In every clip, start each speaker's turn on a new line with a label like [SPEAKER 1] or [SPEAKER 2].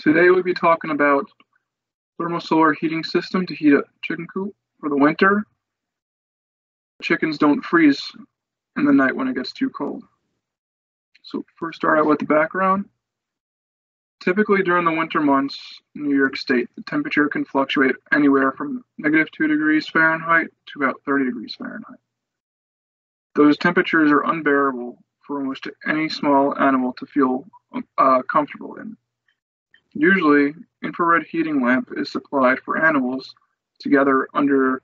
[SPEAKER 1] Today we'll be talking about thermal solar heating system to heat a chicken coop for the winter. Chickens don't freeze in the night when it gets too cold. So first start out with the background. Typically during the winter months in New York State, the temperature can fluctuate anywhere from -2 degrees Fahrenheit to about 30 degrees Fahrenheit. Those temperatures are unbearable for almost any small animal to feel comfortable in. Usually, infrared heating lamp is supplied for animals together under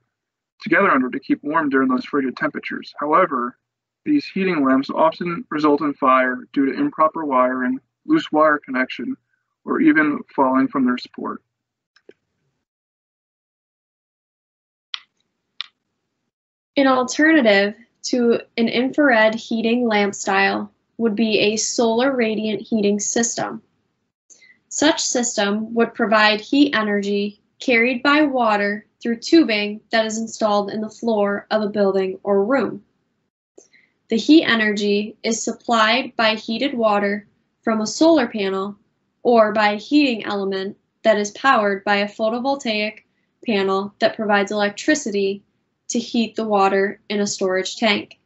[SPEAKER 1] to keep warm during those frigid temperatures. However, these heating lamps often result in fire due to improper wiring, loose wire connection, or even falling from their support.
[SPEAKER 2] An alternative to an infrared heating lamp style would be a solar radiant heating system. Such system would provide heat energy carried by water through tubing that is installed in the floor of a building or room. The heat energy is supplied by heated water from a solar panel or by a heating element that is powered by a photovoltaic panel that provides electricity to heat the water in a storage tank.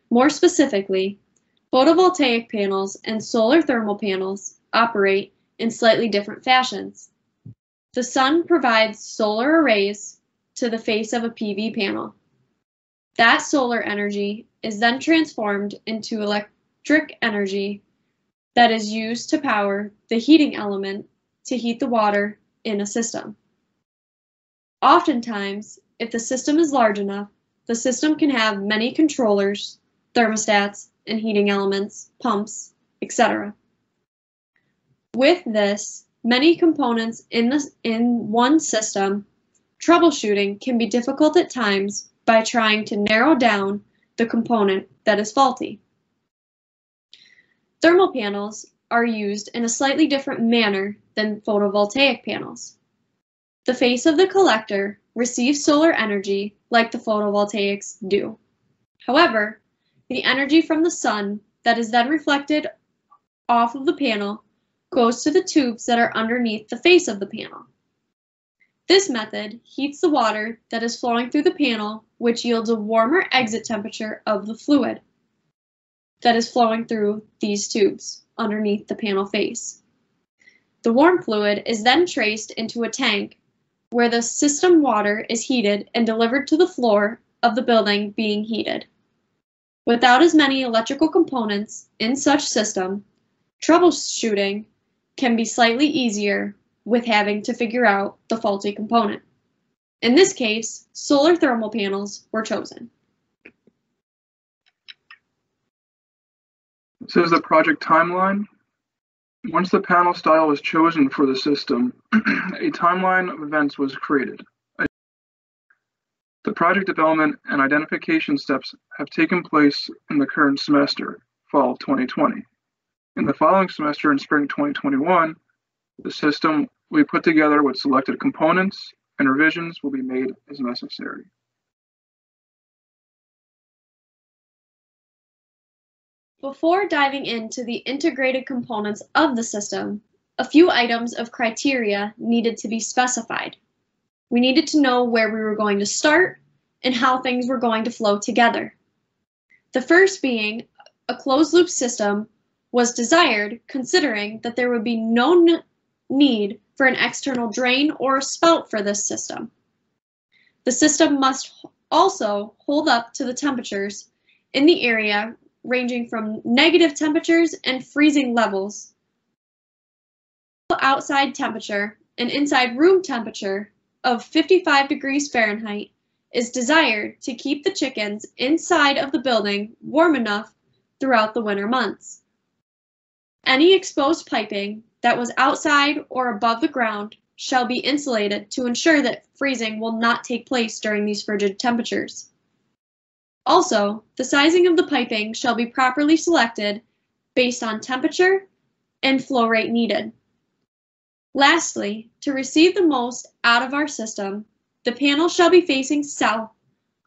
[SPEAKER 2] More specifically, photovoltaic panels and solar thermal panels operate in slightly different fashions. The sun provides solar arrays to the face of a PV panel. That solar energy is then transformed into electric energy that is used to power the heating element to heat the water in a system. Oftentimes, if the system is large enough, the system can have many controllers, thermostats, and heating elements, pumps, etc. With this, many components in one system, troubleshooting can be difficult at times by trying to narrow down the component that is faulty. Thermal panels are used in a slightly different manner than photovoltaic panels. The face of the collector receives solar energy like the photovoltaics do. However, the energy from the sun that is then reflected off of the panel goes to the tubes that are underneath the face of the panel. This method heats the water that is flowing through the panel, which yields a warmer exit temperature of the fluid that is flowing through these tubes underneath the panel face. The warm fluid is then traced into a tank where the system water is heated and delivered to the floor of the building being heated. Without as many electrical components in such system, troubleshooting can be slightly easier with having to figure out the faulty component. In this case, solar thermal panels were chosen.
[SPEAKER 1] This is the project timeline. Once the panel style was chosen for the system, a timeline of events was created. The project development and identification steps have taken place in the current semester, fall 2020. In the following semester, in spring 2021, the system will be put together with selected components and revisions will be made as necessary.
[SPEAKER 2] Before diving into the integrated components of the system, a few items of criteria needed to be specified. We needed to know where we were going to start and how things were going to flow together. The first being a closed-loop system was desired considering that there would be no need for an external drain or a spout for this system. The system must also hold up to the temperatures in the area ranging from negative temperatures and freezing levels. Outside temperature and inside room temperature of 55 degrees Fahrenheit is desired to keep the chickens inside of the building warm enough throughout the winter months. Any exposed piping that was outside or above the ground shall be insulated to ensure that freezing will not take place during these frigid temperatures. Also, the sizing of the piping shall be properly selected based on temperature and flow rate needed. Lastly, to receive the most out of our system, the panel shall be facing south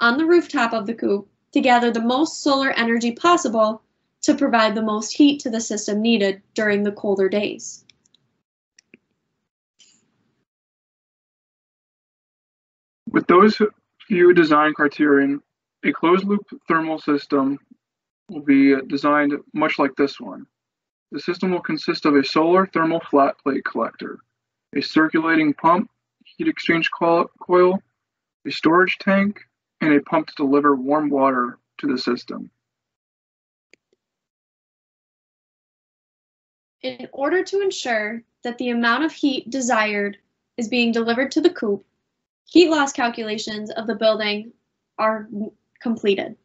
[SPEAKER 2] on the rooftop of the coop to gather the most solar energy possible to provide the most heat to the system needed during the colder days.
[SPEAKER 1] With those few design criterion, a closed-loop thermal system will be designed much like this one. The system will consist of a solar thermal flat plate collector, a circulating pump, heat exchange coil, a storage tank, and a pump to deliver warm water to the system.
[SPEAKER 2] In order to ensure that the amount of heat desired is being delivered to the coop, heat loss calculations of the building are completed.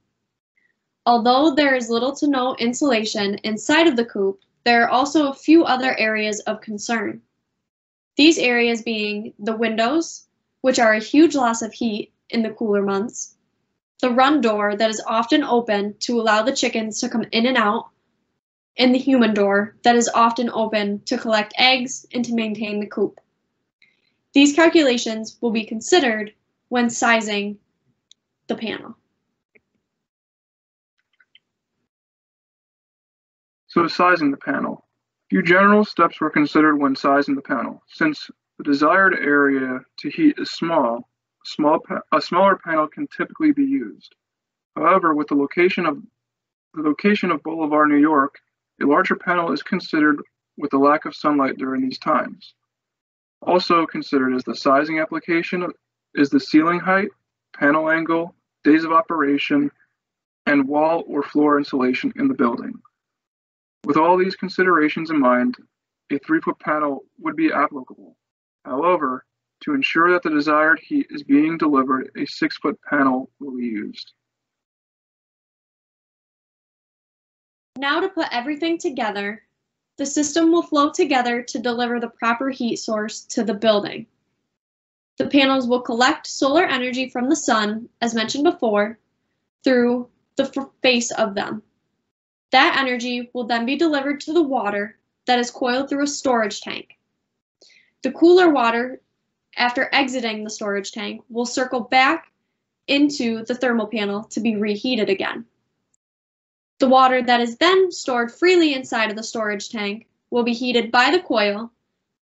[SPEAKER 2] Although there is little to no insulation inside of the coop, there are also a few other areas of concern. These areas being the windows, which are a huge loss of heat in the cooler months, the run door that is often open to allow the chickens to come in and out, and the human door that is often open to collect eggs and to maintain the coop. These calculations will be considered when sizing the panel.
[SPEAKER 1] So sizing the panel. A few general steps were considered when sizing the panel. Since the desired area to heat is small, a smaller panel can typically be used. However, with the location of Boulevard, New York, a larger panel is considered with the lack of sunlight during these times. Also considered as the sizing application is the ceiling height, panel angle, days of operation, and wall or floor insulation in the building. With all these considerations in mind, a 3-foot panel would be applicable. However, to ensure that the desired heat is being delivered, a 6-foot panel will be used.
[SPEAKER 2] Now to put everything together, the system will flow together to deliver the proper heat source to the building. The panels will collect solar energy from the sun, as mentioned before, through the face of them. That energy will then be delivered to the water that is coiled through a storage tank. The cooler water, after exiting the storage tank, will circle back into the thermal panel to be reheated again. The water that is then stored freely inside of the storage tank will be heated by the coil,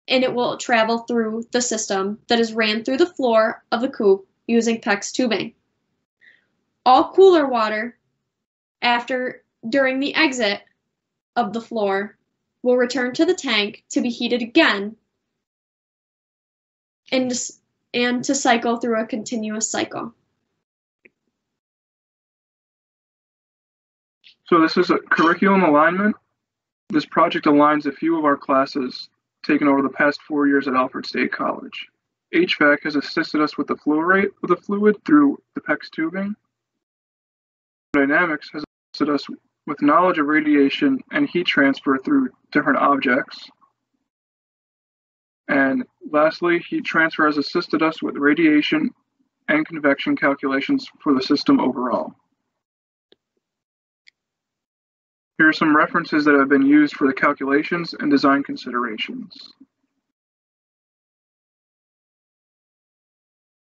[SPEAKER 2] and it will travel through the system that is ran through the floor of the coop using PEX tubing. All cooler water during the exit of the floor will return to the tank to be heated again and to cycle through a continuous cycle.
[SPEAKER 1] So this is a curriculum alignment. This project aligns a few of our classes taken over the past 4 years at Alfred State College. HVAC has assisted us with the flow rate of the fluid through the PEX tubing. Dynamics has assisted us with knowledge of radiation and heat transfer through different objects. And lastly, heat transfer has assisted us with radiation and convection calculations for the system overall. Here are some references that have been used for the calculations and design considerations.